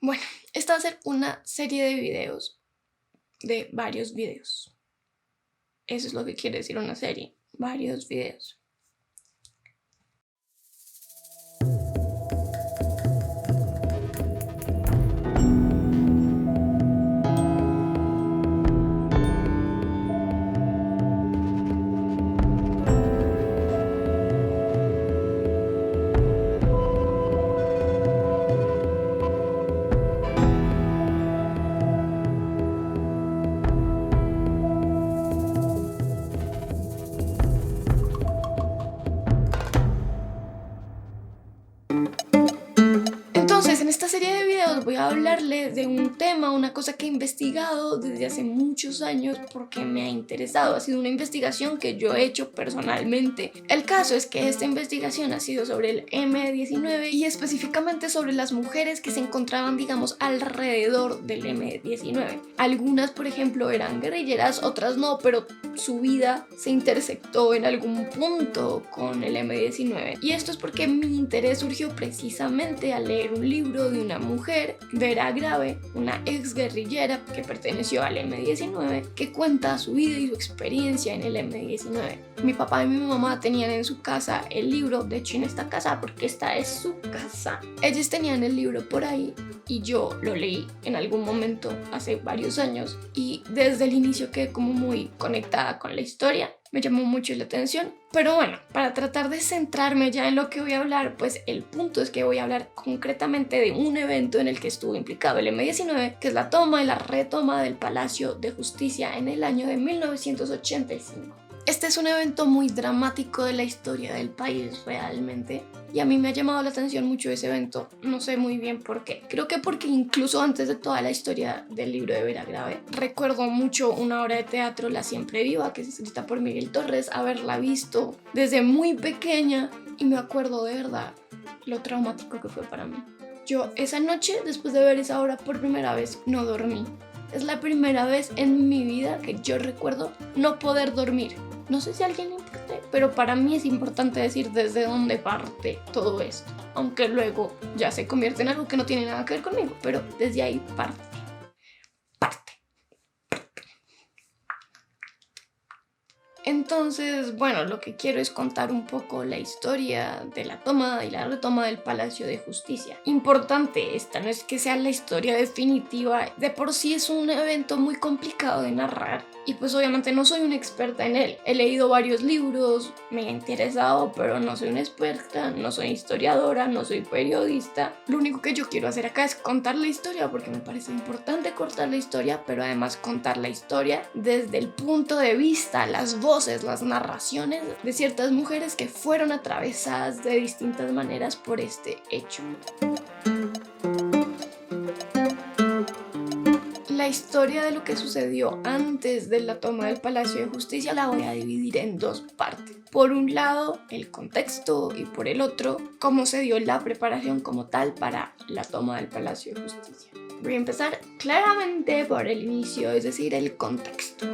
Bueno, esta va a ser una serie de videos, de varios videos. Eso es lo que quiere decir una serie, varios videos. Entonces, en esta serie de videos voy a hablarles de un tema, una cosa que he investigado desde hace muchos años porque me ha interesado. Ha sido una investigación que yo he hecho personalmente. El caso es que esta investigación ha sido sobre el M19 y específicamente sobre las mujeres que se encontraban, digamos, alrededor del M19. Algunas, por ejemplo, eran guerrilleras, otras no, pero su vida se intersectó en algún punto con el M19. Y esto es porque mi interés surgió precisamente al leer un libro de una mujer, Vera Grave, una ex guerrillera que perteneció al M19, que cuenta su vida y su experiencia en el M19. Mi papá y mi mamá tenían en su casa el libro, de hecho en esta casa, porque esta es su casa. Ellos tenían el libro por ahí y yo lo leí en algún momento hace varios años y desde el inicio quedé como muy conectada con la historia. Me llamó mucho la atención, pero bueno, para tratar de centrarme ya en lo que voy a hablar, pues el punto es que voy a hablar concretamente de un evento en el que estuvo implicado el M19, que es la toma y la retoma del Palacio de Justicia en el año de 1985. Este es un evento muy dramático de la historia del país realmente, y a mí me ha llamado la atención mucho ese evento, no sé muy bien por qué. Creo que porque incluso antes de toda la historia del libro de Vera Grave, recuerdo mucho una obra de teatro, La Siempre Viva, que es escrita por Miguel Torres, haberla visto desde muy pequeña y me acuerdo de verdad lo traumático que fue para mí. Yo esa noche, después de ver esa obra por primera vez, no dormí. Es la primera vez en mi vida que yo recuerdo no poder dormir. No sé si a alguien le importe, pero para mí es importante decir desde dónde parte todo esto. Aunque luego ya se convierte en algo que no tiene nada que ver conmigo, pero desde ahí parte. Entonces, bueno, lo que quiero es contar un poco la historia de la toma y la retoma del Palacio de Justicia. Importante, esta no es que sea la historia definitiva, de por sí es un evento muy complicado de narrar y pues obviamente no soy una experta en él. He leído varios libros, me he interesado, pero no soy una experta, no soy historiadora, no soy periodista. Lo único que yo quiero hacer acá es contar la historia porque me parece importante contar la historia, pero además contar la historia desde el punto de vista, las voces, las narraciones de ciertas mujeres que fueron atravesadas de distintas maneras por este hecho. La historia de lo que sucedió antes de la toma del Palacio de Justicia la voy a dividir en dos partes. Por un lado, el contexto y por el otro, cómo se dio la preparación como tal para la toma del Palacio de Justicia. Voy a empezar claramente por el inicio, es decir, el contexto.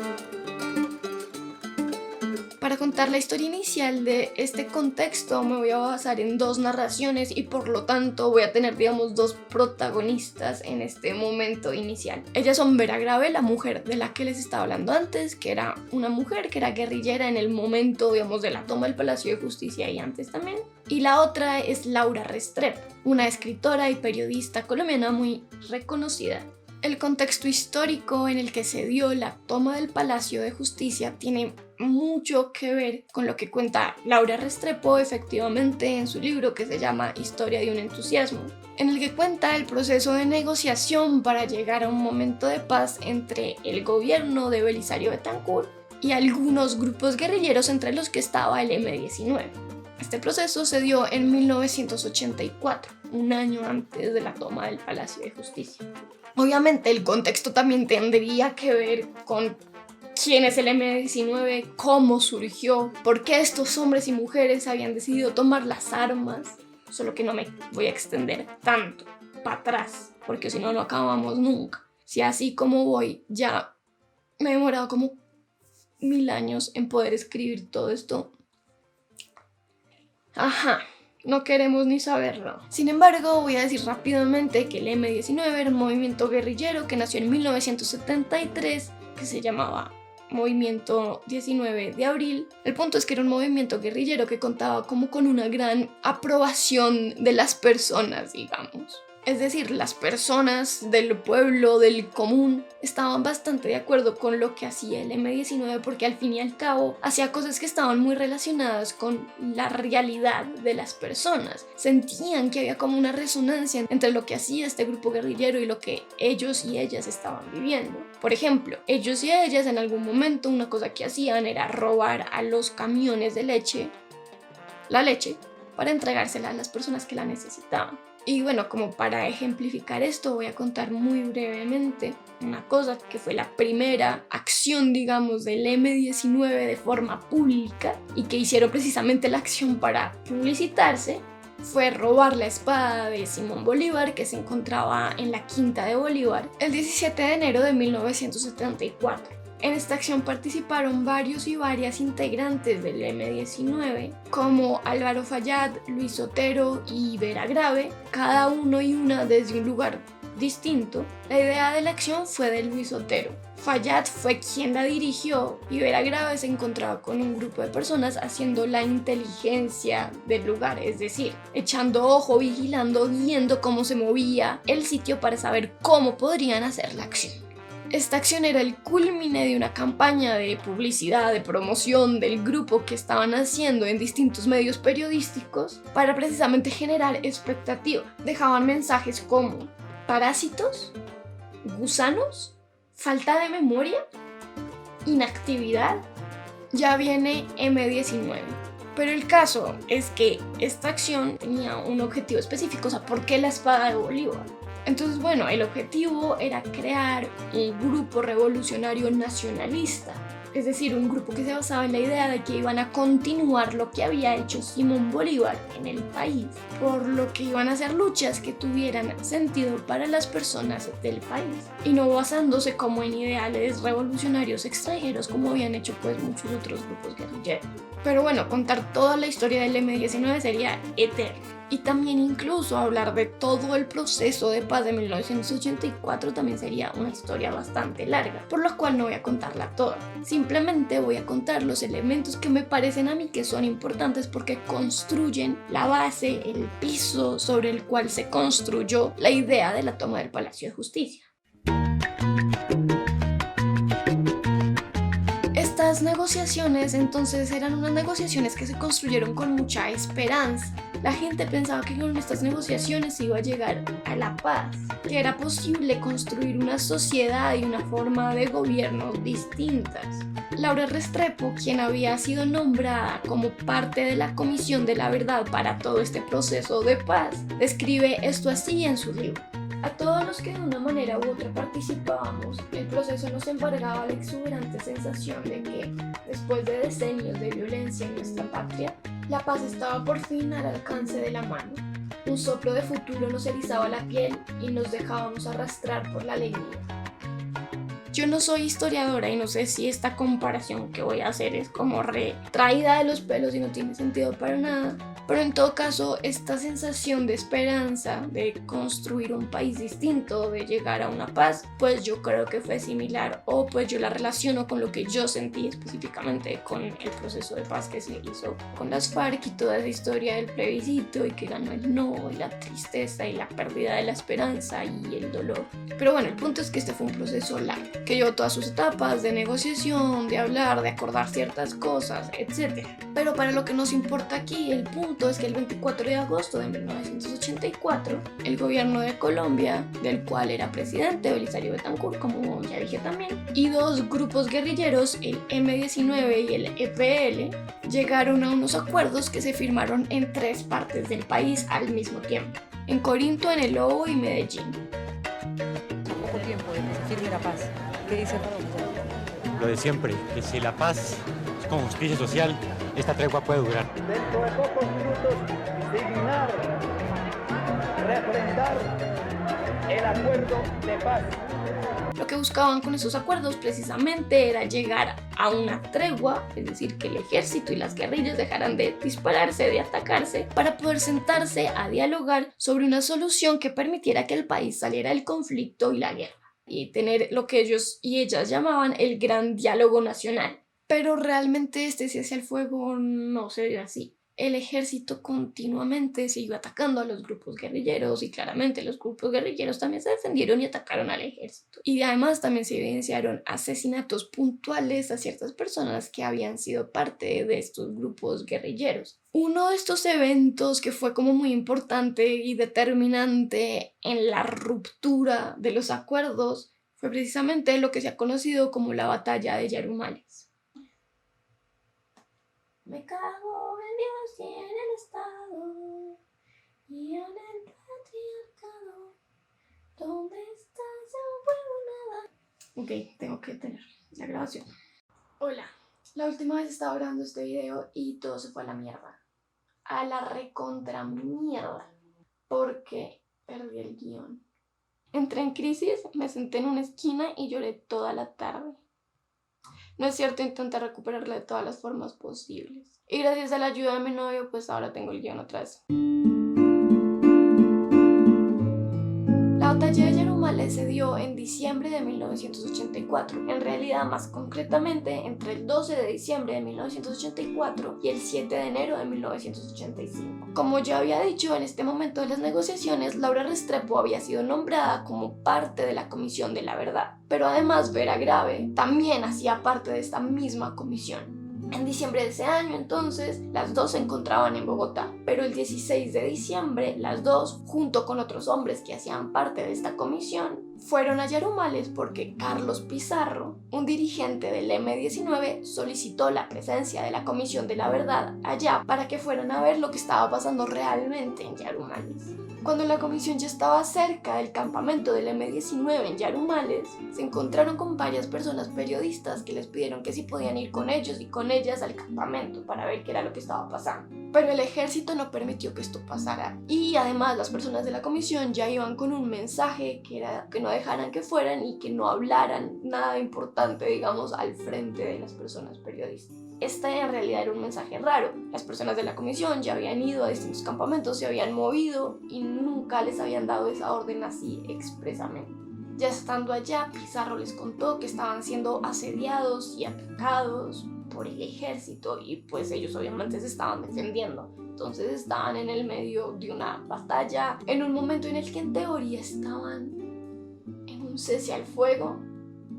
Para contar la historia inicial de este contexto me voy a basar en dos narraciones y por lo tanto voy a tener, digamos, dos protagonistas en este momento inicial. Ellas son Vera Grave, la mujer de la que les estaba hablando antes, que era una mujer que era guerrillera en el momento, digamos, de la toma del Palacio de Justicia y antes también. Y la otra es Laura Restrepo, una escritora y periodista colombiana muy reconocida. El contexto histórico en el que se dio la toma del Palacio de Justicia tiene mucho que ver con lo que cuenta Laura Restrepo efectivamente en su libro que se llama Historia de un entusiasmo, en el que cuenta el proceso de negociación para llegar a un momento de paz entre el gobierno de Belisario Betancur y algunos grupos guerrilleros entre los que estaba el M19. Este proceso se dio en 1984, un año antes de la toma del Palacio de Justicia. Obviamente el contexto también tendría que ver con quién es el M19, cómo surgió, por qué estos hombres y mujeres habían decidido tomar las armas, solo que no me voy a extender tanto para atrás, porque si no, no acabamos nunca. Si así como voy, ya me he demorado como 1000 años en poder escribir todo esto. Ajá, no queremos ni saberlo. Sin embargo, voy a decir rápidamente que el M-19 era un movimiento guerrillero que nació en 1973, que se llamaba Movimiento 19 de Abril. El punto es que era un movimiento guerrillero que contaba como con una gran aprobación de las personas, digamos. Es decir, las personas del pueblo, del común, estaban bastante de acuerdo con lo que hacía el M-19 porque al fin y al cabo hacía cosas que estaban muy relacionadas con la realidad de las personas. Sentían que había como una resonancia entre lo que hacía este grupo guerrillero y lo que ellos y ellas estaban viviendo. Por ejemplo, ellos y ellas en algún momento una cosa que hacían era robar a los camiones de leche, la leche, para entregársela a las personas que la necesitaban. Y bueno, como para ejemplificar esto voy a contar muy brevemente una cosa que fue la primera acción, digamos, del M-19 de forma pública y que hicieron precisamente la acción para publicitarse. Fue robar la espada de Simón Bolívar que se encontraba en la Quinta de Bolívar el 17 de enero de 1974. En esta acción participaron varios y varias integrantes del M-19, como Álvaro Fayad, Luis Otero y Vera Grave, cada uno y una desde un lugar distinto. La idea de la acción fue de Luis Otero. Fayad fue quien la dirigió y Vera Grave se encontraba con un grupo de personas haciendo la inteligencia del lugar, es decir, echando ojo, vigilando, viendo cómo se movía el sitio para saber cómo podrían hacer la acción. Esta acción era el culmine de una campaña de publicidad, de promoción del grupo que estaban haciendo en distintos medios periodísticos para precisamente generar expectativa. Dejaban mensajes como parásitos, gusanos, falta de memoria, inactividad. Ya viene M-19. Pero el caso es que esta acción tenía un objetivo específico, o sea, ¿por qué la espada de Bolívar? Entonces, bueno, el objetivo era crear un grupo revolucionario nacionalista, es decir, un grupo que se basaba en la idea de que iban a continuar lo que había hecho Simón Bolívar en el país, por lo que iban a hacer luchas que tuvieran sentido para las personas del país, y no basándose como en ideales revolucionarios extranjeros como habían hecho pues muchos otros grupos guerrilleros. Pero bueno, contar toda la historia del M-19 sería eterno. Y también incluso hablar de todo el proceso de paz de 1984 también sería una historia bastante larga, por lo cual no voy a contarla toda. Simplemente voy a contar los elementos que me parecen a mí que son importantes porque construyen la base, el piso sobre el cual se construyó la idea de la toma del Palacio de Justicia. Estas negociaciones entonces eran unas negociaciones que se construyeron con mucha esperanza. La gente pensaba que con estas negociaciones se iba a llegar a la paz, que era posible construir una sociedad y una forma de gobierno distintas. Laura Restrepo, quien había sido nombrada como parte de la Comisión de la Verdad para todo este proceso de paz, describe esto así en su libro. A todos los que de una manera u otra participábamos, el proceso nos embargaba la exuberante sensación de que, después de decenios de violencia en nuestra patria, la paz estaba por fin al alcance de la mano. Un soplo de futuro nos erizaba la piel y nos dejábamos arrastrar por la alegría. Yo no soy historiadora y no sé si esta comparación que voy a hacer es como traída de los pelos y no tiene sentido para nada, pero en todo caso esta sensación de esperanza, de construir un país distinto, de llegar a una paz, pues yo creo que fue similar, o pues yo la relaciono con lo que yo sentí específicamente con el proceso de paz que se hizo con las FARC y toda esa historia del plebiscito y que ganó el no, y la tristeza y la pérdida de la esperanza y el dolor. Pero bueno, el punto es que este fue un proceso largo, que llevó todas sus etapas de negociación, de hablar, de acordar ciertas cosas, etc. Pero para lo que nos importa aquí, el punto es que el 24 de agosto de 1984, el gobierno de Colombia, del cual era presidente Belisario Betancur, como ya dije también, y dos grupos guerrilleros, el M-19 y el EPL, llegaron a unos acuerdos que se firmaron en 3 partes del país al mismo tiempo, en Corinto, en El Lobo y Medellín. Poco tiempo de que se firme la paz. ¿Qué dice Pablo? Lo de siempre, que si la paz es con justicia social, esta tregua puede durar. Dentro de pocos minutos, dignar, refrendar el acuerdo de paz. Lo que buscaban con esos acuerdos precisamente era llegar a una tregua, es decir, que el ejército y las guerrillas dejaran de dispararse, de atacarse, para poder sentarse a dialogar sobre una solución que permitiera que el país saliera del conflicto y la guerra, y tener lo que ellos y ellas llamaban el gran diálogo nacional. Pero realmente este cese al fuego no se dio así. El ejército continuamente siguió atacando a los grupos guerrilleros y claramente los grupos guerrilleros también se defendieron y atacaron al ejército. Y además también se evidenciaron asesinatos puntuales a ciertas personas que habían sido parte de estos grupos guerrilleros. Uno de estos eventos que fue como muy importante y determinante en la ruptura de los acuerdos fue precisamente lo que se ha conocido como la batalla de Yarumales. Me cago en Dios y en el Estado y en el patriarcado. ¿Dónde está ese huevo nada? Ok, tengo que tener la grabación. Hola, la última vez estaba grabando este video y todo se fue a la mierda. A la recontra mierda. Porque perdí el guión. Entré en crisis, me senté en una esquina y lloré toda la tarde. No es cierto, intenté recuperarla de todas las formas posibles. Y gracias a la ayuda de mi novio, pues ahora tengo el guión otra vez. La batalla de Yarumales se dio en diciembre de 1984. En realidad, más concretamente, entre el 12 de diciembre de 1984 y el 7 de enero de 1985. Como ya había dicho, en este momento de las negociaciones, Laura Restrepo había sido nombrada como parte de la Comisión de la Verdad. Pero además, Vera Grave también hacía parte de esta misma comisión. En diciembre de ese año, entonces, las dos se encontraban en Bogotá, pero el 16 de diciembre, las dos, junto con otros hombres que hacían parte de esta comisión, fueron a Yarumales porque Carlos Pizarro, un dirigente del M-19, solicitó la presencia de la Comisión de la Verdad allá para que fueran a ver lo que estaba pasando realmente en Yarumales. Cuando la comisión ya estaba cerca del campamento del M-19 en Yarumales, se encontraron con varias personas periodistas que les pidieron que si podían ir con ellos y con ellas al campamento para ver qué era lo que estaba pasando. Pero el ejército no permitió que esto pasara y además las personas de la comisión ya iban con un mensaje que era que no dejaran que fueran y que no hablaran nada importante, digamos, al frente de las personas periodistas. Este en realidad era un mensaje raro. Las personas de la comisión ya habían ido a distintos campamentos, se habían movido y nunca les habían dado esa orden así expresamente. Ya estando allá, Pizarro les contó que estaban siendo asediados y atacados por el ejército y pues ellos obviamente se estaban defendiendo. Entonces estaban en el medio de una batalla, en un momento en el que en teoría estaban en un cese al fuego.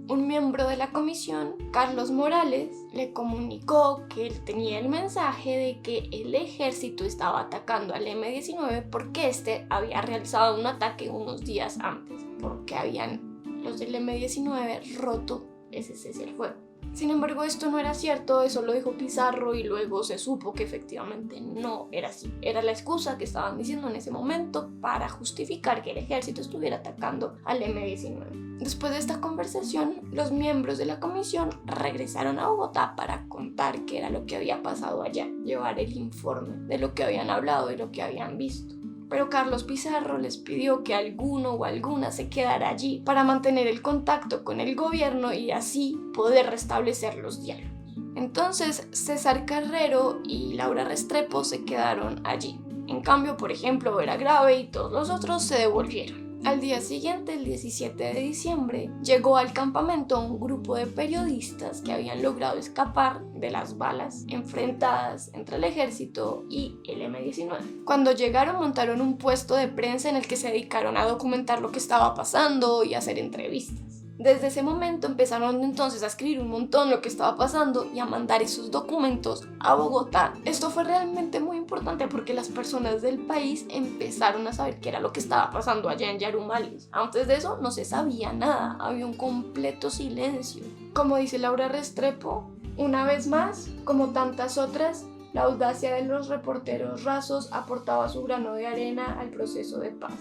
Un miembro de la comisión, Carlos Morales, le comunicó que él tenía el mensaje de que el ejército estaba atacando al M-19 porque este había realizado un ataque unos días antes, porque habían los del M-19 roto ese cese al fuego. Sin embargo, esto no era cierto, eso lo dijo Pizarro y luego se supo que efectivamente no era así. Era la excusa que estaban diciendo en ese momento para justificar que el ejército estuviera atacando al M-19. Después de esta conversación, los miembros de la comisión regresaron a Bogotá para contar qué era lo que había pasado allá, llevar el informe de lo que habían hablado y lo que habían visto. Pero Carlos Pizarro les pidió que alguno o alguna se quedara allí para mantener el contacto con el gobierno y así poder restablecer los diálogos. Entonces César Carrero y Laura Restrepo se quedaron allí. En cambio, por ejemplo, Vera Grave y todos los otros se devolvieron. Al día siguiente, el 17 de diciembre, llegó al campamento un grupo de periodistas que habían logrado escapar de las balas enfrentadas entre el ejército y el M-19. Cuando llegaron, montaron un puesto de prensa en el que se dedicaron a documentar lo que estaba pasando y a hacer entrevistas. Desde ese momento empezaron entonces a escribir un montón lo que estaba pasando y a mandar esos documentos a Bogotá. Esto fue realmente muy importante porque las personas del país empezaron a saber qué era lo que estaba pasando allá en Yarumales. Antes de eso no se sabía nada, había un completo silencio. Como dice Laura Restrepo, una vez más, como tantas otras, la audacia de los reporteros rasos aportaba su grano de arena al proceso de paz.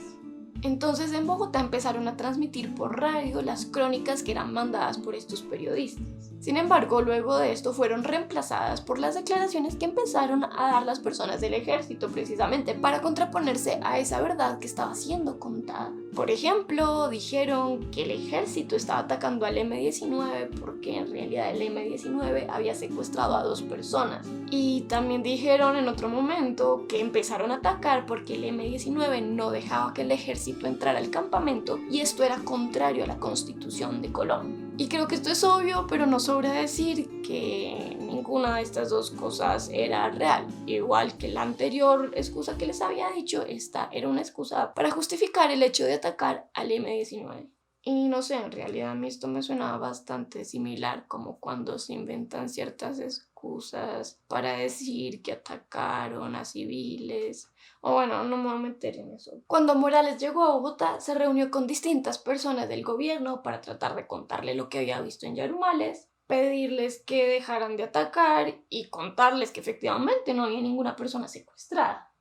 Entonces en Bogotá empezaron a transmitir por radio las crónicas que eran mandadas por estos periodistas. Sin embargo, luego de esto fueron reemplazadas por las declaraciones que empezaron a dar las personas del ejército, precisamente para contraponerse a esa verdad que estaba siendo contada. Por ejemplo, dijeron que el ejército estaba atacando al M-19 porque en realidad el M-19 había secuestrado a 2 personas. Y también dijeron en otro momento que empezaron a atacar porque el M-19 no dejaba que el ejército entrara al campamento y esto era contrario a la Constitución de Colombia. Y creo que esto es obvio, pero no sobra decir que ninguna de estas dos cosas era real. Igual que la anterior excusa que les había dicho, esta era una excusa para justificar el hecho de atacar al M-19. Y no sé, en realidad a mí esto me suena bastante similar como cuando se inventan ciertas excusas para decir que atacaron a civiles. O bueno, no me voy a meter en eso. Cuando Morales llegó a Bogotá, se reunió con distintas personas del gobierno para tratar de contarle lo que había visto en Yarumales, pedirles que dejaran de atacar y contarles que efectivamente no había ninguna persona secuestrada.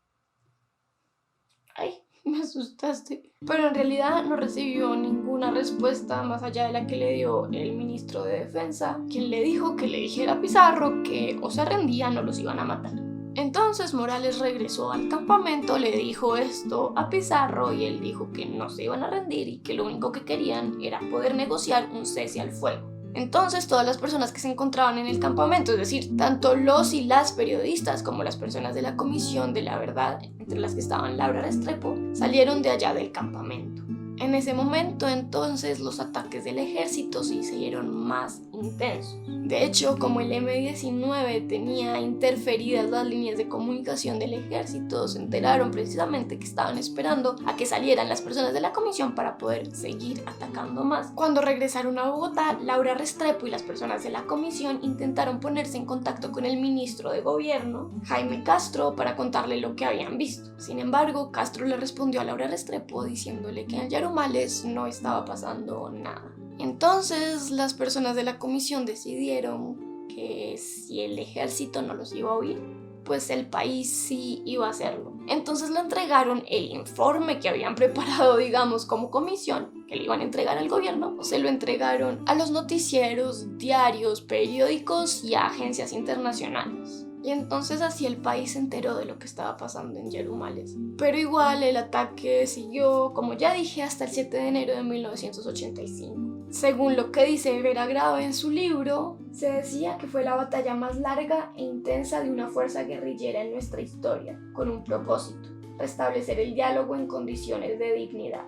Ay, me asustaste. Pero en realidad no recibió ninguna respuesta más allá de la que le dio el ministro de Defensa, quien le dijo que le dijera a Pizarro que o se rendían o los iban a matar. Entonces Morales regresó al campamento, le dijo esto a Pizarro y él dijo que no se iban a rendir y que lo único que querían era poder negociar un cese al fuego. Entonces todas las personas que se encontraban en el campamento, es decir, tanto los y las periodistas como las personas de la Comisión de la Verdad, entre las que estaban Laura Restrepo, salieron de allá del campamento. En ese momento entonces los ataques del ejército se hicieron más intensos. De hecho, como el M-19 tenía interferidas las líneas de comunicación del ejército, se enteraron precisamente que estaban esperando a que salieran las personas de la comisión para poder seguir atacando más. Cuando regresaron a Bogotá, Laura Restrepo y las personas de la comisión intentaron ponerse en contacto con el ministro de gobierno, Jaime Castro, para contarle lo que habían visto. Sin embargo, Castro le respondió a Laura Restrepo diciéndole que en Yarumales no estaba pasando nada. Entonces las personas de la comisión decidieron que si el ejército no los iba a oír, pues el país sí iba a hacerlo. Entonces le entregaron el informe que habían preparado, digamos, como comisión, que le iban a entregar al gobierno, se lo entregaron a los noticieros, diarios, periódicos y a agencias internacionales. Y entonces así el país se enteró de lo que estaba pasando en Yarumales. Pero igual el ataque siguió, como ya dije, hasta el 7 de enero de 1985. Según lo que dice Vera Grave en su libro, se decía que fue la batalla más larga e intensa de una fuerza guerrillera en nuestra historia, con un propósito: restablecer el diálogo en condiciones de dignidad.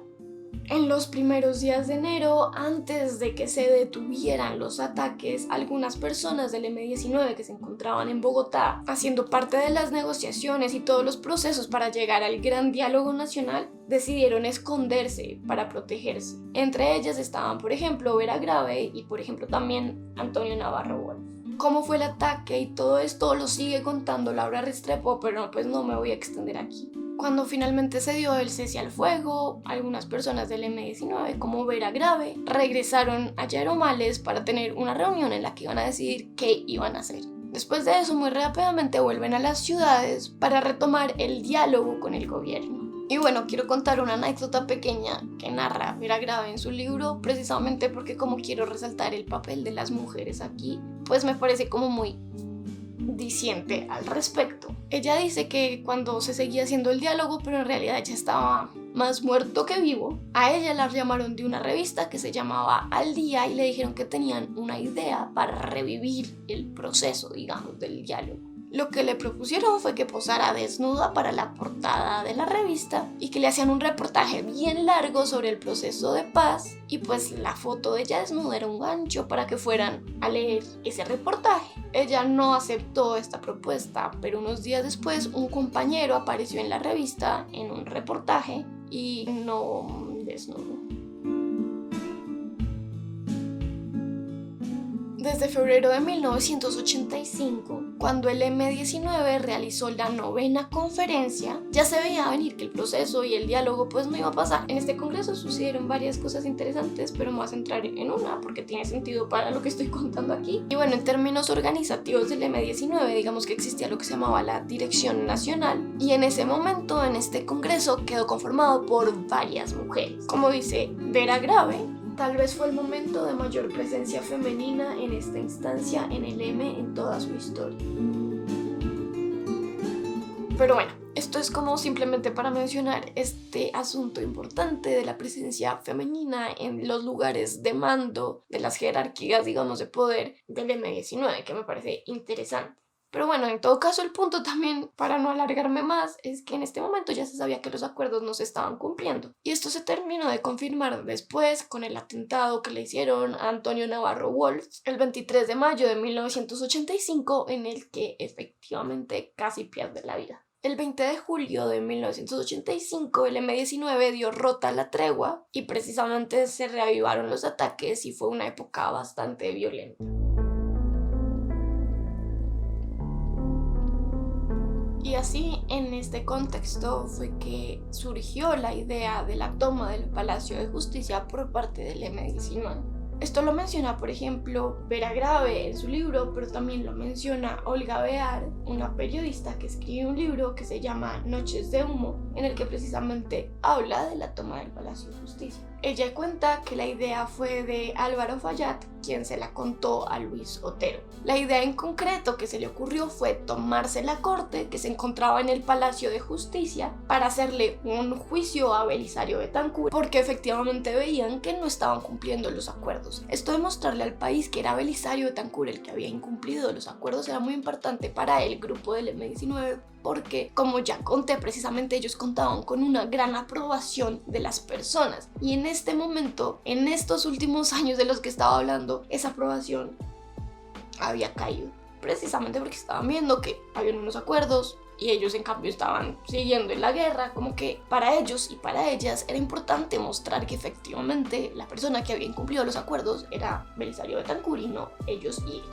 En los primeros días de enero, antes de que se detuvieran los ataques, algunas personas del M-19 que se encontraban en Bogotá, haciendo parte de las negociaciones y todos los procesos para llegar al gran diálogo nacional, decidieron esconderse para protegerse. Entre ellas estaban, por ejemplo, Vera Grave y, por ejemplo, también Antonio Navarro Wolf. Cómo fue el ataque y todo esto lo sigue contando Laura Restrepo, pero pues no me voy a extender aquí. Cuando finalmente se dio el cese al fuego, algunas personas del M-19, como Vera Grave, regresaron a Yarumales para tener una reunión en la que iban a decidir qué iban a hacer. Después de eso, muy rápidamente vuelven a las ciudades para retomar el diálogo con el gobierno. Y bueno, quiero contar una anécdota pequeña que narra Vera Grave en su libro, precisamente porque como quiero resaltar el papel de las mujeres aquí, pues me parece como muy diciente al respecto. Ella dice que cuando se seguía haciendo el diálogo, pero en realidad ella estaba más muerto que vivo, a ella la llamaron de una revista que se llamaba Al Día y le dijeron que tenían una idea para revivir el proceso, digamos, del diálogo. Lo que le propusieron fue que posara desnuda para la portada de la revista y que le hacían un reportaje bien largo sobre el proceso de paz, y pues la foto de ella desnuda era un gancho para que fueran a leer ese reportaje. Ella no aceptó esta propuesta, pero unos días después un compañero apareció en la revista en un reportaje y no desnudo. desde febrero de 1985, cuando el M-19 realizó la 9ª conferencia, ya se veía venir que el proceso y el diálogo pues no iba a pasar. En este congreso sucedieron varias cosas interesantes, pero me voy a centrar en una porque tiene sentido para lo que estoy contando aquí. Y bueno, en términos organizativos del M-19, digamos que existía lo que se llamaba la Dirección Nacional, y en ese momento, en este congreso, quedó conformado por varias mujeres. Como dice Vera Grave, tal vez fue el momento de mayor presencia femenina en esta instancia en el M en toda su historia. Pero bueno, esto es como simplemente para mencionar este asunto importante de la presencia femenina en los lugares de mando, de las jerarquías, digamos, de poder del M-19, que me parece interesante. Pero bueno, en todo caso el punto también, para no alargarme más, es que en este momento ya se sabía que los acuerdos no se estaban cumpliendo. Y esto se terminó de confirmar después con el atentado que le hicieron a Antonio Navarro Wolf el 23 de mayo de 1985, en el que efectivamente casi pierde la vida. El 20 de julio de 1985 el M-19 dio rota a la tregua y precisamente se reavivaron los ataques y fue una época bastante violenta. Y así, en este contexto, fue que surgió la idea de la toma del Palacio de Justicia por parte del M-19. Esto lo menciona, por ejemplo, Vera Grave en su libro, pero también lo menciona Olga Bear, una periodista que escribe un libro que se llama Noches de Humo, en el que precisamente habla de la toma del Palacio de Justicia. Ella cuenta que la idea fue de Álvaro Fallat, quien se la contó a Luis Otero. La idea en concreto que se le ocurrió fue tomarse la corte que se encontraba en el Palacio de Justicia para hacerle un juicio a Belisario Betancur, porque efectivamente veían que no estaban cumpliendo los acuerdos. Esto de mostrarle al país que era Belisario Betancur el que había incumplido los acuerdos era muy importante para el grupo del M-19, porque, como ya conté, precisamente ellos contaban con una gran aprobación de las personas. Y en este momento, en estos últimos años de los que estaba hablando, esa aprobación había caído, precisamente porque estaban viendo que habían unos acuerdos y ellos en cambio estaban siguiendo en la guerra. Como que para ellos y para ellas era importante mostrar que efectivamente la persona que había incumplido los acuerdos era Belisario Betancur y no ellos y ella.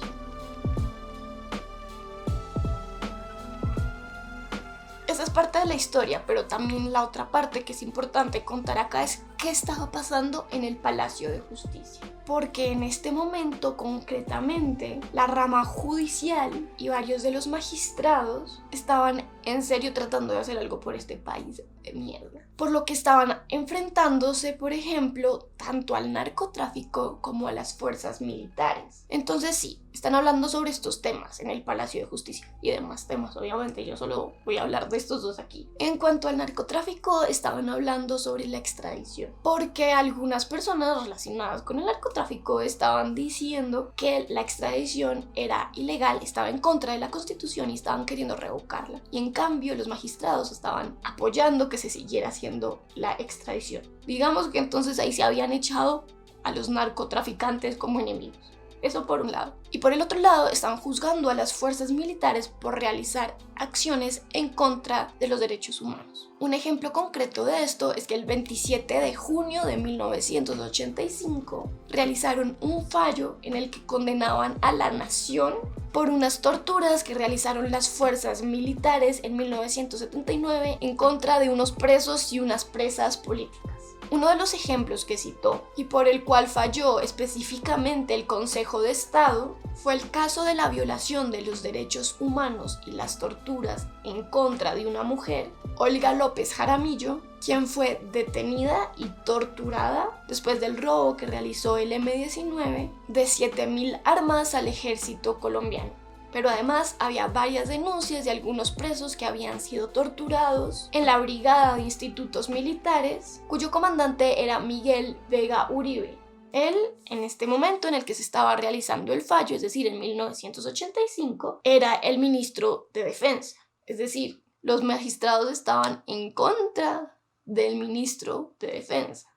Esa es parte de la historia, pero también la otra parte que es importante contar acá es qué estaba pasando en el Palacio de Justicia. Porque en este momento, concretamente, la rama judicial y varios de los magistrados estaban en serio tratando de hacer algo por este país de mierda. Por lo que estaban enfrentándose, por ejemplo, tanto al narcotráfico como a las fuerzas militares. Entonces sí, están hablando sobre estos temas en el Palacio de Justicia y demás temas, obviamente. Yo solo voy a hablar de estos dos aquí. En cuanto al narcotráfico, estaban hablando sobre la extradición, porque algunas personas relacionadas con el narcotráfico estaban diciendo que la extradición era ilegal, estaba en contra de la Constitución y estaban queriendo revocarla. Y en cambio los magistrados estaban apoyando que se siguiera haciendo la extradición. Digamos que entonces ahí se habían echado a los narcotraficantes como enemigos. Eso por un lado. Y por el otro lado, estaban juzgando a las fuerzas militares por realizar acciones en contra de los derechos humanos. Un ejemplo concreto de esto es que el 27 de junio de 1985 realizaron un fallo en el que condenaban a la nación por unas torturas que realizaron las fuerzas militares en 1979 en contra de unos presos y unas presas políticas. Uno de los ejemplos que citó y por el cual falló específicamente el Consejo de Estado fue el caso de la violación de los derechos humanos y las torturas en contra de una mujer, Olga López Jaramillo, quien fue detenida y torturada después del robo que realizó el M-19 de 7.000 armas al ejército colombiano. Pero además había varias denuncias de algunos presos que habían sido torturados en la Brigada de Institutos Militares, cuyo comandante era Miguel Vega Uribe. Él, en este momento en el que se estaba realizando el fallo, es decir, en 1985, era el ministro de Defensa. Es decir, los magistrados estaban en contra del ministro de Defensa.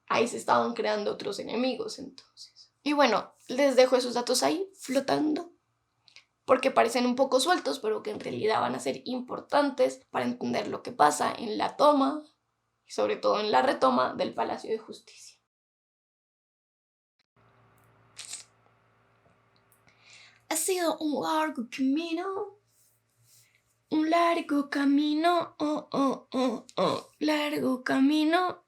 Ahí se estaban creando otros enemigos entonces. Y bueno, les dejo esos datos ahí flotando, porque parecen un poco sueltos, pero que en realidad van a ser importantes para entender lo que pasa en la toma y sobre todo en la retoma del Palacio de Justicia. Ha sido un largo camino. Un largo camino, largo camino.